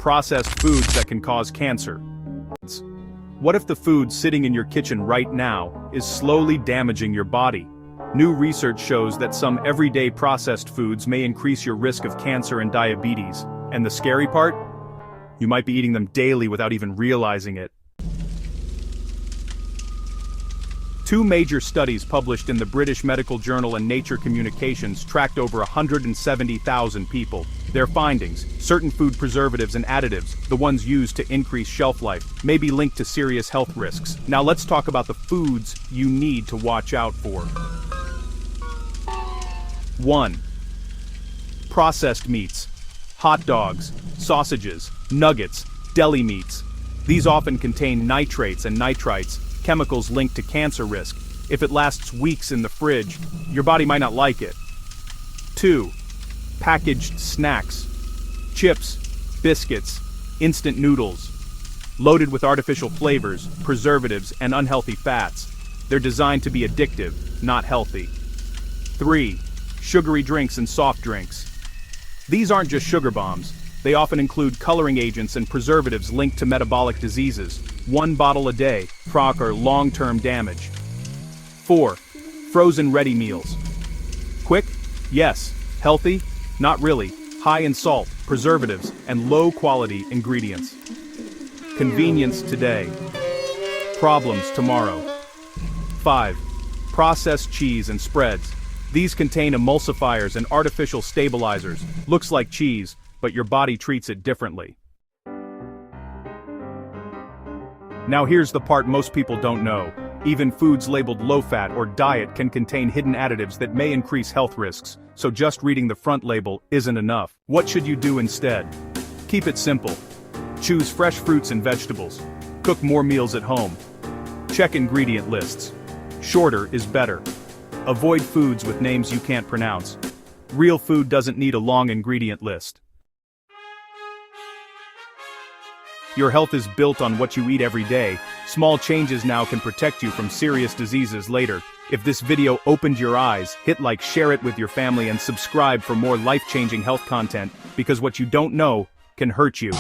processed foods that can cause cancer. What if the food sitting in your kitchen right now is slowly damaging your body? New research shows that some everyday processed foods may increase your risk of cancer and diabetes. And the scary part? You might be eating them daily without even realizing it. Two major studies published in the British medical journal and Nature Communications tracked over 170,000 people. Their findings: certain food preservatives and additives, the ones used to increase shelf life, may be linked to serious health risks. Now let's talk about the foods you need to watch out for. 1. Processed meats. Hot dogs, sausages, nuggets, deli meats. These often contain nitrates and nitrites, chemicals linked to cancer risk. If it lasts weeks in the fridge, your body might not like it. 2. Packaged snacks. Chips, biscuits, instant noodles. Loaded with artificial flavors, preservatives, and unhealthy fats. They're designed to be addictive, not healthy. 3. Sugary drinks and soft drinks. These aren't just sugar bombs. They often include coloring agents and preservatives linked to metabolic diseases. 1 bottle a day, or long-term damage. 4. Frozen ready meals. Quick? Yes. Healthy? Not really. High in salt, preservatives, and low-quality ingredients. Convenience today. Problems tomorrow. 5. Processed cheese and spreads. These contain emulsifiers and artificial stabilizers. Looks like cheese, but your body treats it differently. Now here's the part most people don't know. Even foods labeled low-fat or diet can contain hidden additives that may increase health risks, so just reading the front label isn't enough. What should you do instead? Keep it simple. Choose fresh fruits and vegetables. Cook more meals at home. Check ingredient lists. Shorter is better. Avoid foods with names you can't pronounce. Real food doesn't need a long ingredient list. Your health is built on what you eat every day. Small changes now can protect you from serious diseases later. If this video opened your eyes, hit like, share it with your family, and subscribe for more life-changing health content, because what you don't know can hurt you.